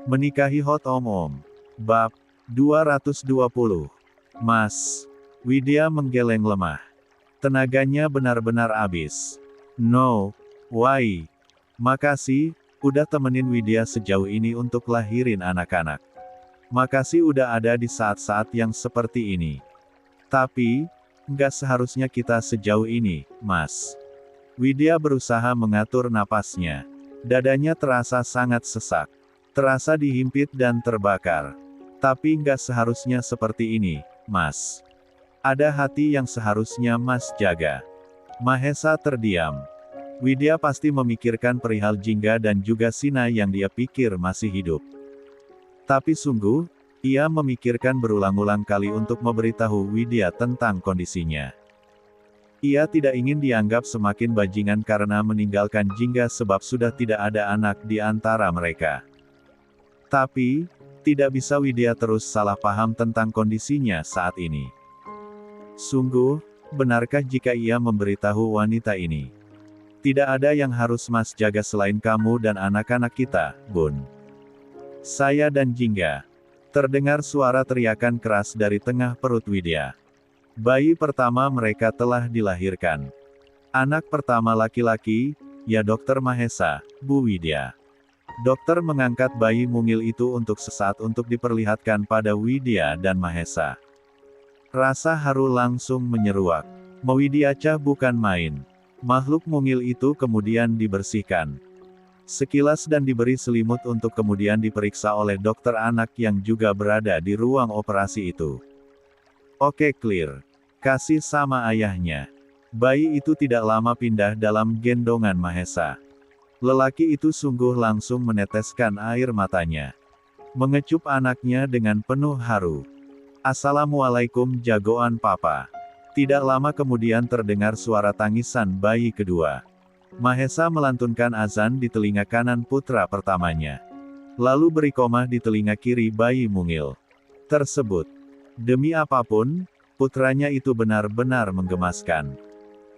Menikahi Hot Om. Bab 220. Mas. Widya menggeleng lemah. Tenaganya benar-benar habis. No. Why? Makasih, udah temenin Widya sejauh ini untuk lahirin anak-anak. Makasih udah ada di saat-saat yang seperti ini. Tapi, nggak seharusnya kita sejauh ini, Mas. Widya berusaha mengatur napasnya. Dadanya terasa sangat sesak. Terasa dihimpit dan terbakar. Tapi nggak seharusnya seperti ini, Mas. Ada hati yang seharusnya Mas jaga. Mahesa terdiam. Widya pasti memikirkan perihal Jingga dan juga Sina yang dia pikir masih hidup. Tapi sungguh, ia memikirkan berulang-ulang kali untuk memberitahu Widya tentang kondisinya. Ia tidak ingin dianggap semakin bajingan karena meninggalkan Jingga sebab sudah tidak ada anak di antara mereka. Tapi, tidak bisa Widya terus salah paham tentang kondisinya saat ini. Sungguh, benarkah jika ia memberitahu wanita ini? Tidak ada yang harus Mas jaga selain kamu dan anak-anak kita, Bun. Saya dan Jingga. Terdengar suara teriakan keras dari tengah perut Widya. Bayi pertama mereka telah dilahirkan. Anak pertama laki-laki, ya Dokter Mahesa, Bu Widya. Dokter mengangkat bayi mungil itu untuk sesaat untuk diperlihatkan pada Widya dan Mahesa. Rasa haru langsung menyeruak. Mewidyaca bukan main. Makhluk mungil itu kemudian dibersihkan. Sekilas dan diberi selimut untuk kemudian diperiksa oleh dokter anak yang juga berada di ruang operasi itu. Oke, clear. Kasih sama ayahnya. Bayi itu tidak lama pindah dalam gendongan Mahesa. Lelaki itu sungguh langsung meneteskan air matanya. Mengecup anaknya dengan penuh haru. Assalamualaikum jagoan papa. Tidak lama kemudian terdengar suara tangisan bayi kedua. Mahesa melantunkan azan di telinga kanan putra pertamanya. Lalu beri komah di telinga kiri bayi mungil tersebut. Demi apapun, putranya itu benar-benar menggemaskan.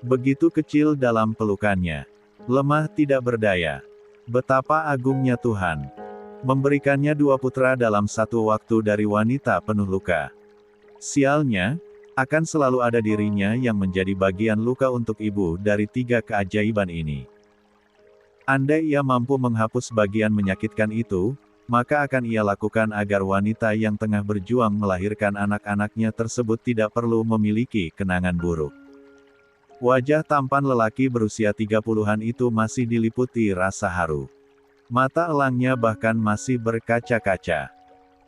Begitu kecil dalam pelukannya. Lemah tidak berdaya. Betapa agungnya Tuhan. Memberikannya dua putra dalam satu waktu dari wanita penuh luka. Sialnya, akan selalu ada dirinya yang menjadi bagian luka untuk ibu dari tiga keajaiban ini. Andai ia mampu menghapus bagian menyakitkan itu, maka akan ia lakukan agar wanita yang tengah berjuang melahirkan anak-anaknya tersebut tidak perlu memiliki kenangan buruk. Wajah tampan lelaki berusia 30-an itu masih diliputi rasa haru. Mata elangnya bahkan masih berkaca-kaca.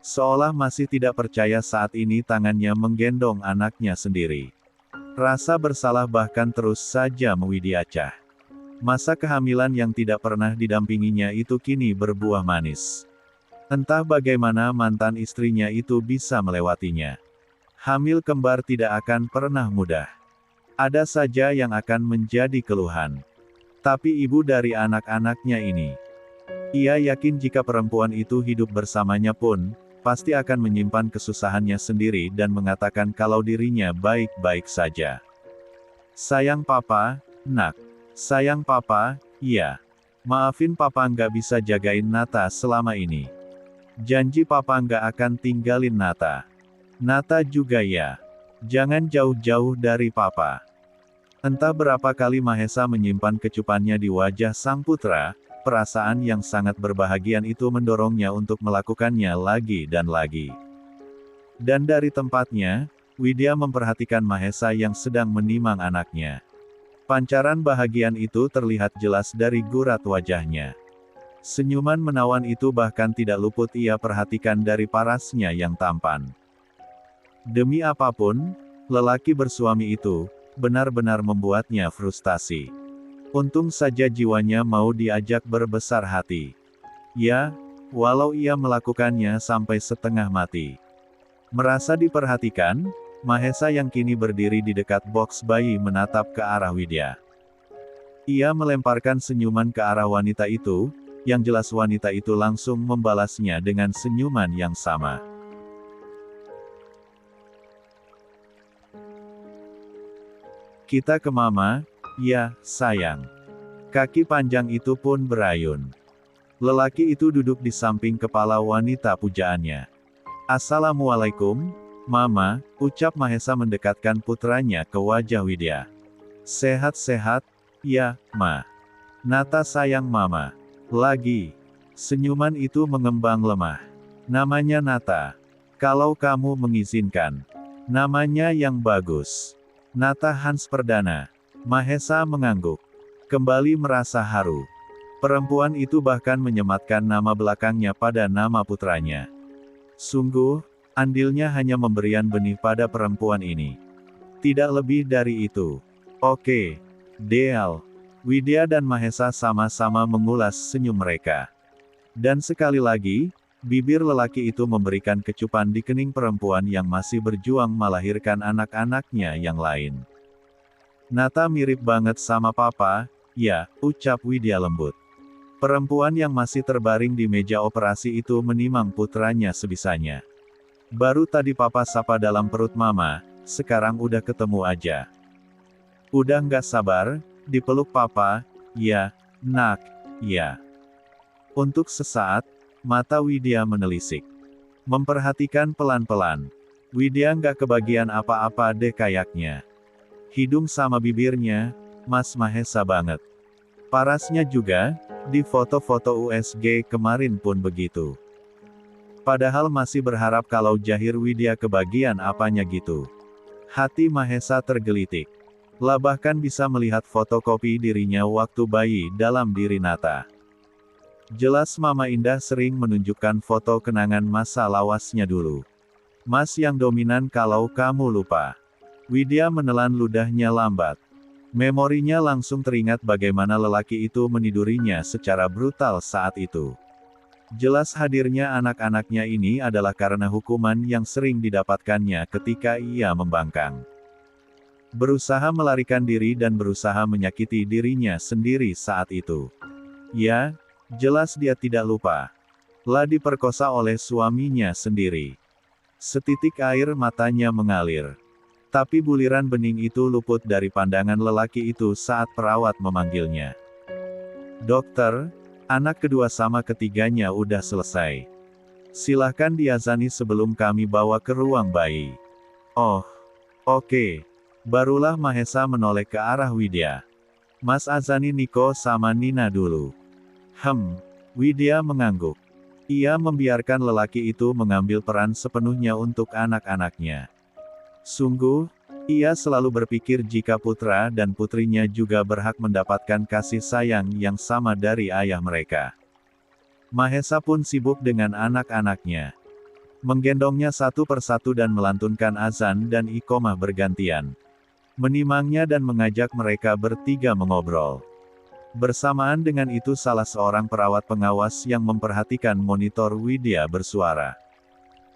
Seolah masih tidak percaya saat ini tangannya menggendong anaknya sendiri. Rasa bersalah bahkan terus saja mewidyacah. Masa kehamilan yang tidak pernah didampinginya itu kini berbuah manis. Entah bagaimana mantan istrinya itu bisa melewatinya. Hamil kembar tidak akan pernah mudah. Ada saja yang akan menjadi keluhan. Tapi ibu dari anak-anaknya ini. Ia yakin jika perempuan itu hidup bersamanya pun, pasti akan menyimpan kesusahannya sendiri dan mengatakan kalau dirinya baik-baik saja. Sayang papa, nak. Sayang papa, iya. Maafin papa nggak bisa jagain Nata selama ini. Janji papa nggak akan tinggalin Nata. Nata juga ya. Jangan jauh-jauh dari papa. Entah berapa kali Mahesa menyimpan kecupannya di wajah sang putra, perasaan yang sangat berbahagian itu mendorongnya untuk melakukannya lagi dan lagi. Dan dari tempatnya, Widya memperhatikan Mahesa yang sedang menimang anaknya. Pancaran bahagian itu terlihat jelas dari gurat wajahnya. Senyuman menawan itu bahkan tidak luput ia perhatikan dari parasnya yang tampan. Demi apapun, lelaki bersuami itu, benar-benar membuatnya frustasi. Untung saja jiwanya mau diajak berbesar hati. Ya, walau ia melakukannya sampai setengah mati. Merasa diperhatikan, Mahesa yang kini berdiri di dekat boks bayi menatap ke arah Widya. Ia melemparkan senyuman ke arah wanita itu, yang jelas wanita itu langsung membalasnya dengan senyuman yang sama. Kita ke mama, ya, sayang. Kaki panjang itu pun berayun. Lelaki itu duduk di samping kepala wanita pujaannya. Assalamualaikum, Mama, ucap Mahesa mendekatkan putranya ke wajah Widya. Sehat-sehat, ya, Ma. Nata sayang Mama. Lagi. Senyuman itu mengembang lemah. Namanya Nata. Kalau kamu mengizinkan. Namanya yang bagus. Nata Hans Perdana. Mahesa mengangguk. Kembali merasa haru. Perempuan itu bahkan menyematkan nama belakangnya pada nama putranya. Sungguh, andilnya hanya pemberian benih pada perempuan ini. Tidak lebih dari itu. Oke. Deal. Widya dan Mahesa sama-sama mengulas senyum mereka. Dan sekali lagi, bibir lelaki itu memberikan kecupan di kening perempuan yang masih berjuang melahirkan anak-anaknya yang lain. Nata mirip banget sama papa, ya, ucap Widya lembut. Perempuan yang masih terbaring di meja operasi itu menimang putranya sebisanya. Baru tadi papa sapa dalam perut mama, sekarang udah ketemu aja. Udah nggak sabar, dipeluk papa, ya, nak, ya. Untuk sesaat, mata Widya menelisik. Memperhatikan pelan-pelan. Widya nggak kebagian apa-apa deh kayaknya. Hidung sama bibirnya, Mas Mahesa banget. Parasnya juga, di foto-foto USG kemarin pun begitu. Padahal masih berharap kalau Jahir Widya kebagian apanya gitu. Hati Mahesa tergelitik. Lah bahkan bisa melihat fotokopi dirinya waktu bayi dalam diri Nata. Jelas Mama Indah sering menunjukkan foto kenangan masa lawasnya dulu. Mas yang dominan kalau kamu lupa. Widya menelan ludahnya lambat. Memorinya langsung teringat bagaimana lelaki itu menidurinya secara brutal saat itu. Jelas hadirnya anak-anaknya ini adalah karena hukuman yang sering didapatkannya ketika ia membangkang. Berusaha melarikan diri dan berusaha menyakiti dirinya sendiri saat itu. Ya, jelas dia tidak lupa. Lah diperkosa oleh suaminya sendiri. Setitik air matanya mengalir. Tapi buliran bening itu luput dari pandangan lelaki itu saat perawat memanggilnya. Dokter, anak kedua sama ketiganya udah selesai. Silahkan diazani sebelum kami bawa ke ruang bayi. Oh, oke. Barulah Mahesa menoleh ke arah Widya. Mas azani Niko sama Nina dulu. Widya mengangguk. Ia membiarkan lelaki itu mengambil peran sepenuhnya untuk anak-anaknya. Sungguh, ia selalu berpikir jika putra dan putrinya juga berhak mendapatkan kasih sayang yang sama dari ayah mereka. Mahesa pun sibuk dengan anak-anaknya. Menggendongnya satu persatu dan melantunkan azan dan iqomah bergantian. Menimangnya dan mengajak mereka bertiga mengobrol. Bersamaan dengan itu salah seorang perawat pengawas yang memperhatikan monitor Widya bersuara.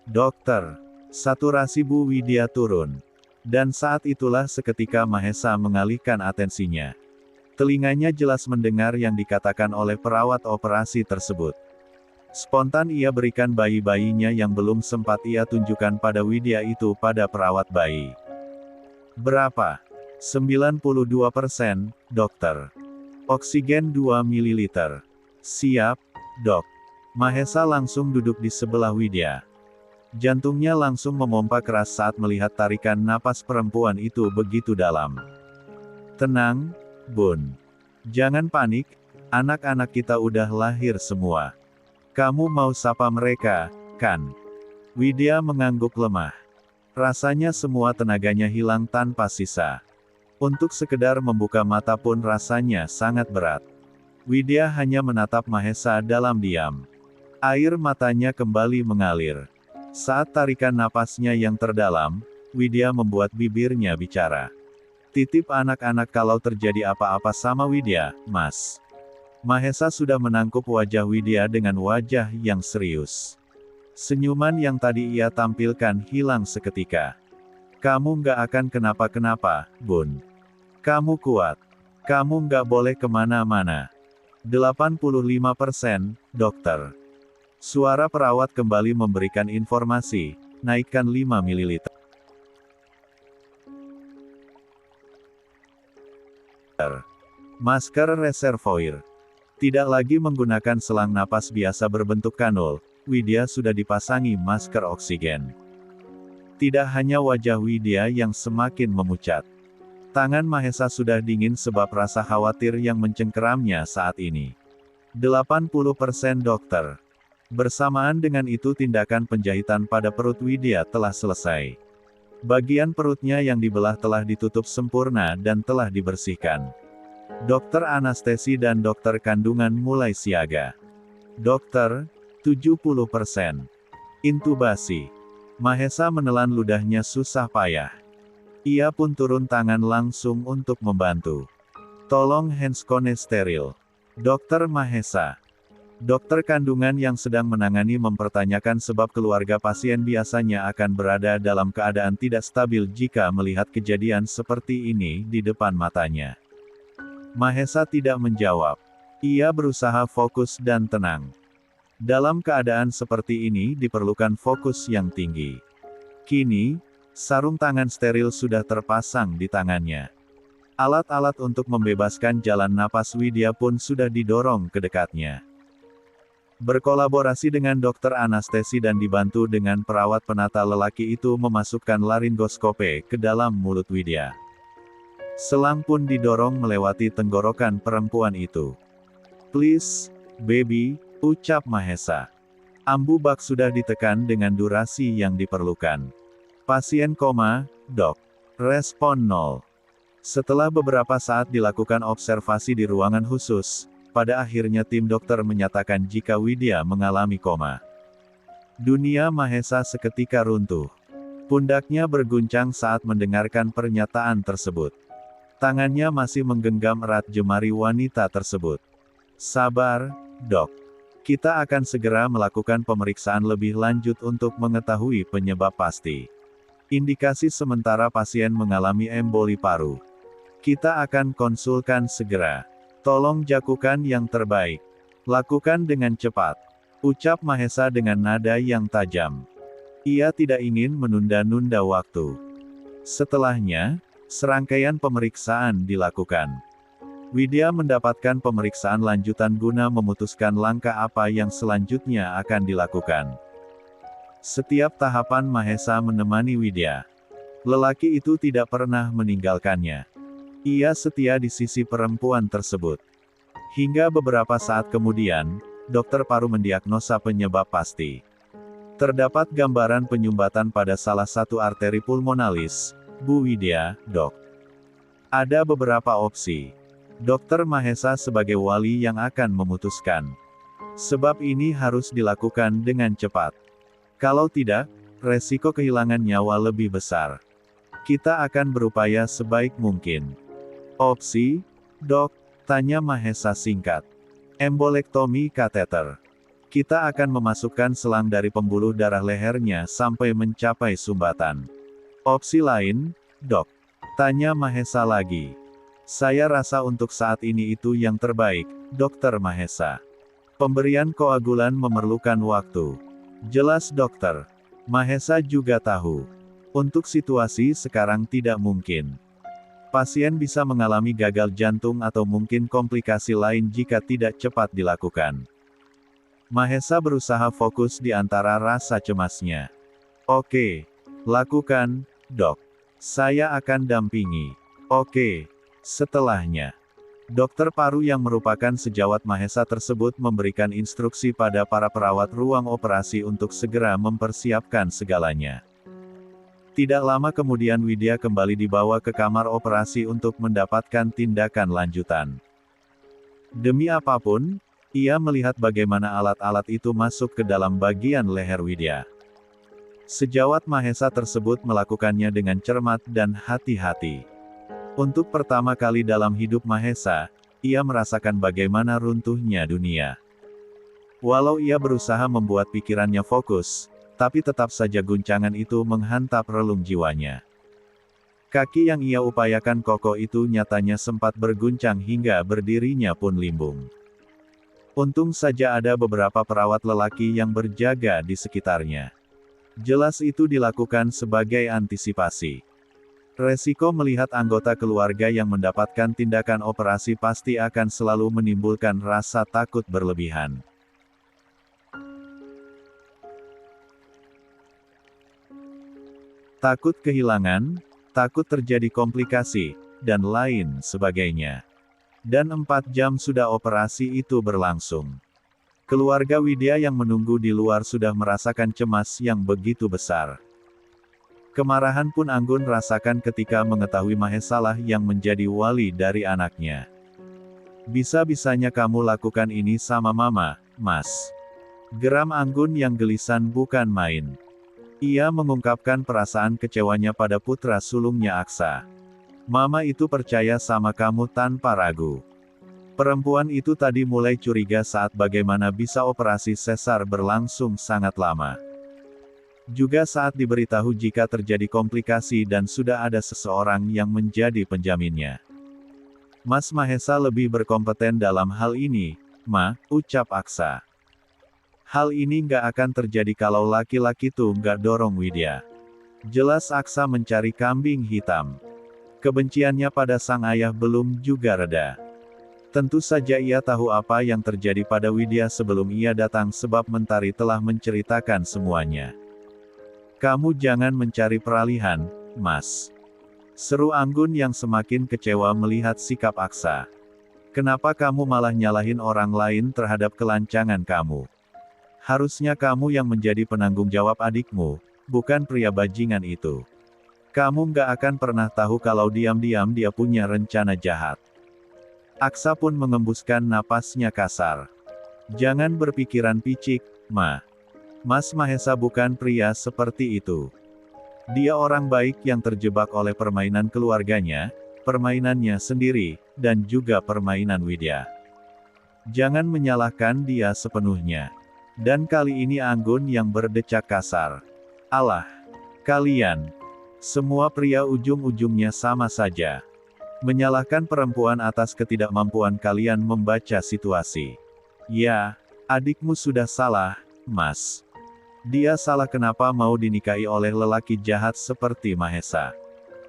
Dokter. Saturasi Bu Widya turun. Dan saat itulah seketika Mahesa mengalihkan atensinya. Telinganya jelas mendengar yang dikatakan oleh perawat operasi tersebut. Spontan ia berikan bayi-bayinya yang belum sempat ia tunjukkan pada Widya itu pada perawat bayi. Berapa? 92%, dokter. Oksigen 2 ml. Siap, dok. Mahesa langsung duduk di sebelah Widya. Jantungnya langsung memompa keras saat melihat tarikan napas perempuan itu begitu dalam. Tenang, Bun. Jangan panik, anak-anak kita udah lahir semua. Kamu mau sapa mereka, kan? Widya mengangguk lemah. Rasanya semua tenaganya hilang tanpa sisa. Untuk sekedar membuka mata pun rasanya sangat berat. Widya hanya menatap Mahesa dalam diam. Air matanya kembali mengalir. Saat tarikan napasnya yang terdalam, Widya membuat bibirnya bicara. Titip anak-anak kalau terjadi apa-apa sama Widya, Mas. Mahesa sudah menangkup wajah Widya dengan wajah yang serius. Senyuman yang tadi ia tampilkan hilang seketika. Kamu nggak akan kenapa-kenapa, Bun. Kamu kuat. Kamu nggak boleh kemana-mana. 85%, dokter. Suara perawat kembali memberikan informasi, naikkan 5 ml. Masker reservoir. Tidak lagi menggunakan selang napas biasa berbentuk kanul, Widya sudah dipasangi masker oksigen. Tidak hanya wajah Widya yang semakin memucat. Tangan Mahesa sudah dingin sebab rasa khawatir yang mencengkeramnya saat ini. 80% dokter. Bersamaan dengan itu tindakan penjahitan pada perut Widya telah selesai. Bagian perutnya yang dibelah telah ditutup sempurna dan telah dibersihkan. Dokter anestesi dan dokter kandungan mulai siaga. Dokter, 70%. Intubasi. Mahesa menelan ludahnya susah payah. Ia pun turun tangan langsung untuk membantu. Tolong handskone steril. Dokter Mahesa. Dokter kandungan yang sedang menangani mempertanyakan sebab keluarga pasien biasanya akan berada dalam keadaan tidak stabil jika melihat kejadian seperti ini di depan matanya. Mahesa tidak menjawab. Ia berusaha fokus dan tenang. Dalam keadaan seperti ini diperlukan fokus yang tinggi. Kini, sarung tangan steril sudah terpasang di tangannya. Alat-alat untuk membebaskan jalan napas Widya pun sudah didorong ke dekatnya. Berkolaborasi dengan dokter anestesi dan dibantu dengan perawat penata lelaki itu memasukkan laringoskope ke dalam mulut Widya. Selang pun didorong melewati tenggorokan perempuan itu. Please, baby, ucap Mahesa. Ambu bak sudah ditekan dengan durasi yang diperlukan. Pasien koma, dok. Respon 0. Setelah beberapa saat dilakukan observasi di ruangan khusus, pada akhirnya tim dokter menyatakan jika Widya mengalami koma. Dunia Mahesa seketika runtuh. Pundaknya berguncang saat mendengarkan pernyataan tersebut. Tangannya masih menggenggam erat jemari wanita tersebut. Sabar, dok. Kita akan segera melakukan pemeriksaan lebih lanjut untuk mengetahui penyebab pasti. Indikasi sementara pasien mengalami emboli paru. Kita akan konsulkan segera. Tolong jakukan yang terbaik. Lakukan dengan cepat. Ucap Mahesa dengan nada yang tajam. Ia tidak ingin menunda-nunda waktu. Setelahnya, serangkaian pemeriksaan dilakukan. Widya mendapatkan pemeriksaan lanjutan guna memutuskan langkah apa yang selanjutnya akan dilakukan. Setiap tahapan Mahesa menemani Widya. Lelaki itu tidak pernah meninggalkannya. Ia setia di sisi perempuan tersebut. Hingga beberapa saat kemudian, dokter paru mendiagnosa penyebab pasti. Terdapat gambaran penyumbatan pada salah satu arteri pulmonalis. Bu Widya, dok. Ada beberapa opsi. Dokter Mahesa sebagai wali yang akan memutuskan. Sebab ini harus dilakukan dengan cepat. Kalau tidak, resiko kehilangan nyawa lebih besar. Kita akan berupaya sebaik mungkin. Opsi, dok, tanya Mahesa singkat. Embolektomi kateter. Kita akan memasukkan selang dari pembuluh darah lehernya sampai mencapai sumbatan. Opsi lain, dok. Tanya Mahesa lagi. Saya rasa untuk saat ini itu yang terbaik, Dokter Mahesa. Pemberian koagulan memerlukan waktu. Jelas dokter. Mahesa juga tahu. Untuk situasi sekarang tidak mungkin. Pasien bisa mengalami gagal jantung atau mungkin komplikasi lain jika tidak cepat dilakukan. Mahesa berusaha fokus di antara rasa cemasnya. Oke. Lakukan, dok. Saya akan dampingi. Oke. Setelahnya, dokter paru yang merupakan sejawat Mahesa tersebut memberikan instruksi pada para perawat ruang operasi untuk segera mempersiapkan segalanya. Tidak lama kemudian Widya kembali dibawa ke kamar operasi untuk mendapatkan tindakan lanjutan. Demi apapun, ia melihat bagaimana alat-alat itu masuk ke dalam bagian leher Widya. Sejawat Mahesa tersebut melakukannya dengan cermat dan hati-hati. Untuk pertama kali dalam hidup Mahesa, ia merasakan bagaimana runtuhnya dunia. Walau ia berusaha membuat pikirannya fokus, tapi tetap saja guncangan itu menghantam relung jiwanya. Kaki yang ia upayakan kokoh itu nyatanya sempat berguncang hingga berdirinya pun limbung. Untung saja ada beberapa perawat lelaki yang berjaga di sekitarnya. Jelas itu dilakukan sebagai antisipasi. Resiko melihat anggota keluarga yang mendapatkan tindakan operasi pasti akan selalu menimbulkan rasa takut berlebihan. Takut kehilangan, takut terjadi komplikasi, dan lain sebagainya. Dan 4 jam sudah operasi itu berlangsung. Keluarga Widya yang menunggu di luar sudah merasakan cemas yang begitu besar. Kemarahan pun Anggun rasakan ketika mengetahui Mahesalah yang menjadi wali dari anaknya. Bisa-bisanya kamu lakukan ini sama mama, Mas. Geram Anggun yang gelisan bukan main. Ia mengungkapkan perasaan kecewanya pada putra sulungnya Aksa. Mama itu percaya sama kamu tanpa ragu. Perempuan itu tadi mulai curiga saat bagaimana bisa operasi sesar berlangsung sangat lama. Juga saat diberitahu jika terjadi komplikasi dan sudah ada seseorang yang menjadi penjaminnya. Mas Mahesa lebih berkompeten dalam hal ini, Ma, ucap Aksa. Hal ini nggak akan terjadi kalau laki-laki tuh nggak dorong Widya. Jelas Aksa mencari kambing hitam. Kebenciannya pada sang ayah belum juga reda. Tentu saja ia tahu apa yang terjadi pada Widya sebelum ia datang sebab Mentari telah menceritakan semuanya. Kamu jangan mencari peralihan, Mas. Seru Anggun yang semakin kecewa melihat sikap Aksa. Kenapa kamu malah nyalahin orang lain terhadap kelancangan kamu? Harusnya kamu yang menjadi penanggung jawab adikmu, bukan pria bajingan itu. Kamu nggak akan pernah tahu kalau diam-diam dia punya rencana jahat. Aksa pun mengembuskan napasnya kasar. Jangan berpikiran picik, Ma. Mas Mahesa bukan pria seperti itu. Dia orang baik yang terjebak oleh permainan keluarganya, permainannya sendiri, dan juga permainan Widya. Jangan menyalahkan dia sepenuhnya. Dan kali ini Anggun yang berdecak kasar. Alah, kalian. Semua pria ujung-ujungnya sama saja. Menyalahkan perempuan atas ketidakmampuan kalian membaca situasi. Ya, adikmu sudah salah, Mas. Dia salah kenapa mau dinikahi oleh lelaki jahat seperti Mahesa.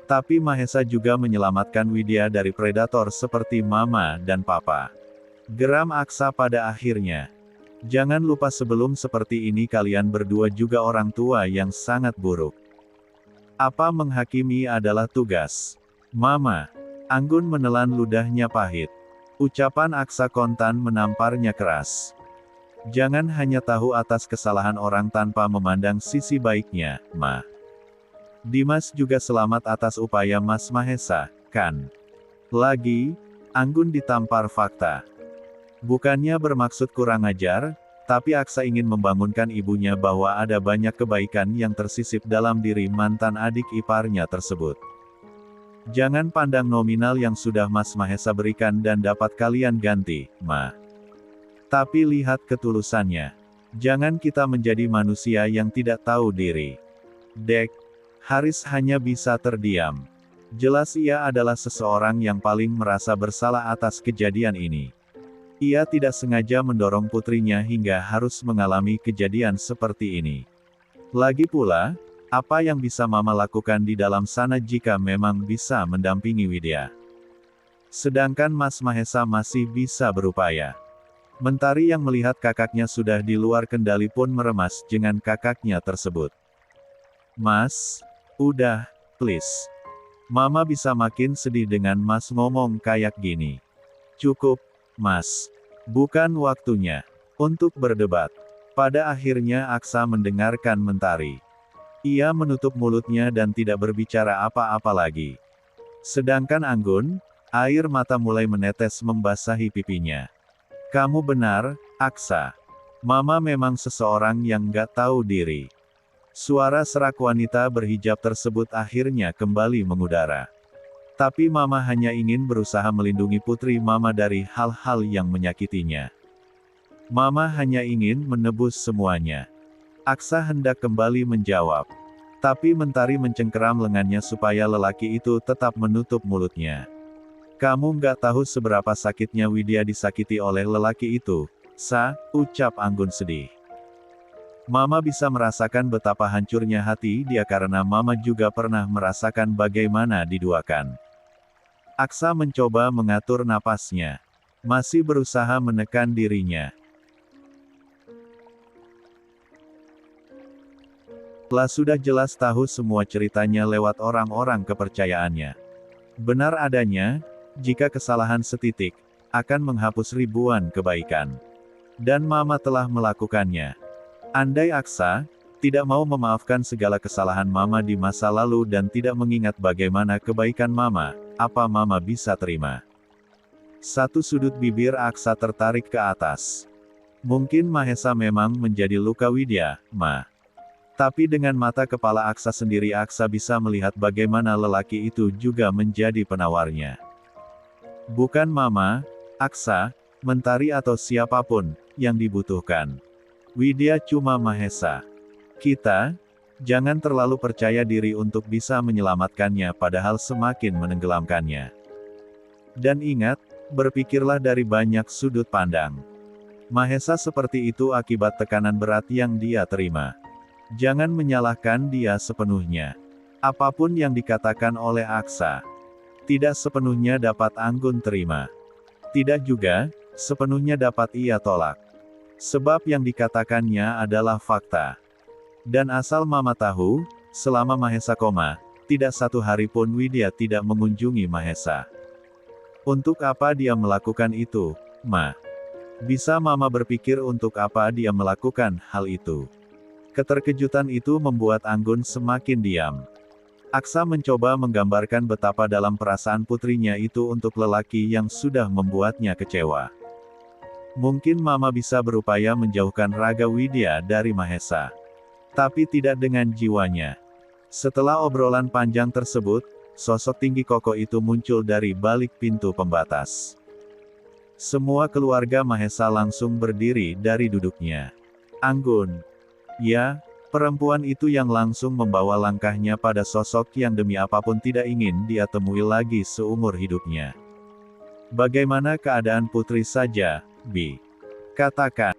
Tapi Mahesa juga menyelamatkan Widya dari predator seperti Mama dan Papa. Geram Aksa pada akhirnya. Jangan lupa sebelum seperti ini kalian berdua juga orang tua yang sangat buruk. Apa menghakimi adalah tugas Mama. Anggun menelan ludahnya pahit. Ucapan Aksa kontan menamparnya keras. Jangan hanya tahu atas kesalahan orang tanpa memandang sisi baiknya, Ma. Dimas juga selamat atas upaya Mas Mahesa, kan? Lagi, Anggun ditampar fakta. Bukannya bermaksud kurang ajar, tapi Aksa ingin membangunkan ibunya bahwa ada banyak kebaikan yang tersisip dalam diri mantan adik iparnya tersebut. Jangan pandang nominal yang sudah Mas Mahesa berikan dan dapat kalian ganti, Ma. Tapi lihat ketulusannya. Jangan kita menjadi manusia yang tidak tahu diri. Dek, Haris hanya bisa terdiam. Jelas ia adalah seseorang yang paling merasa bersalah atas kejadian ini. Ia tidak sengaja mendorong putrinya hingga harus mengalami kejadian seperti ini. Lagi pula, apa yang bisa Mama lakukan di dalam sana jika memang bisa mendampingi Widya? Sedangkan Mas Mahesa masih bisa berupaya. Mentari yang melihat kakaknya sudah di luar kendali pun meremas dengan kakaknya tersebut. Mas, udah, please. Mama bisa makin sedih dengan Mas ngomong kayak gini. Cukup, Mas. Bukan waktunya untuk berdebat. Pada akhirnya Aksa mendengarkan Mentari. Ia menutup mulutnya dan tidak berbicara apa-apa lagi. Sedangkan Anggun, air mata mulai menetes membasahi pipinya. Kamu benar, Aksa. Mama memang seseorang yang gak tahu diri. Suara serak wanita berhijab tersebut akhirnya kembali mengudara. Tapi Mama hanya ingin berusaha melindungi putri Mama dari hal-hal yang menyakitinya. Mama hanya ingin menebus semuanya. Aksa hendak kembali menjawab. Tapi Mentari mencengkeram lengannya supaya lelaki itu tetap menutup mulutnya. Kamu nggak tahu seberapa sakitnya Widya disakiti oleh lelaki itu, Sa, ucap Anggun sedih. Mama bisa merasakan betapa hancurnya hati dia karena Mama juga pernah merasakan bagaimana diduakan. Aksa mencoba mengatur napasnya. Masih berusaha menekan dirinya. Lah sudah jelas tahu semua ceritanya lewat orang-orang kepercayaannya. Benar adanya, jika kesalahan setitik, akan menghapus ribuan kebaikan. Dan Mama telah melakukannya. Andai Aksa tidak mau memaafkan segala kesalahan Mama di masa lalu dan tidak mengingat bagaimana kebaikan Mama, apa Mama bisa terima? Satu sudut bibir Aksa tertarik ke atas. Mungkin Mahesa memang menjadi luka Widya, Ma. Tapi dengan mata kepala Aksa sendiri Aksa bisa melihat bagaimana lelaki itu juga menjadi penawarnya. Bukan Mama, Aksa, Mentari atau siapapun, yang dibutuhkan. Widya cuma Mahesa. Kita, jangan terlalu percaya diri untuk bisa menyelamatkannya padahal semakin menenggelamkannya. Dan ingat, berpikirlah dari banyak sudut pandang. Mahesa seperti itu akibat tekanan berat yang dia terima. Jangan menyalahkan dia sepenuhnya. Apapun yang dikatakan oleh Aksa, tidak sepenuhnya dapat Anggun terima. Tidak juga, sepenuhnya dapat ia tolak. Sebab yang dikatakannya adalah fakta. Dan asal Mama tahu, selama Mahesa koma, tidak satu hari pun Widya tidak mengunjungi Mahesa. Untuk apa dia melakukan itu, Ma? Bisa Mama berpikir untuk apa dia melakukan hal itu? Keterkejutan itu membuat Anggun semakin diam. Aksa mencoba menggambarkan betapa dalam perasaan putrinya itu untuk lelaki yang sudah membuatnya kecewa. Mungkin Mama bisa berupaya menjauhkan raga Widya dari Mahesa. Tapi tidak dengan jiwanya. Setelah obrolan panjang tersebut, sosok tinggi kokoh itu muncul dari balik pintu pembatas. Semua keluarga Mahesa langsung berdiri dari duduknya. Anggun. Ya, perempuan itu yang langsung membawa langkahnya pada sosok yang demi apapun tidak ingin dia temui lagi seumur hidupnya. Bagaimana keadaan putri saja, Bi? Katakan.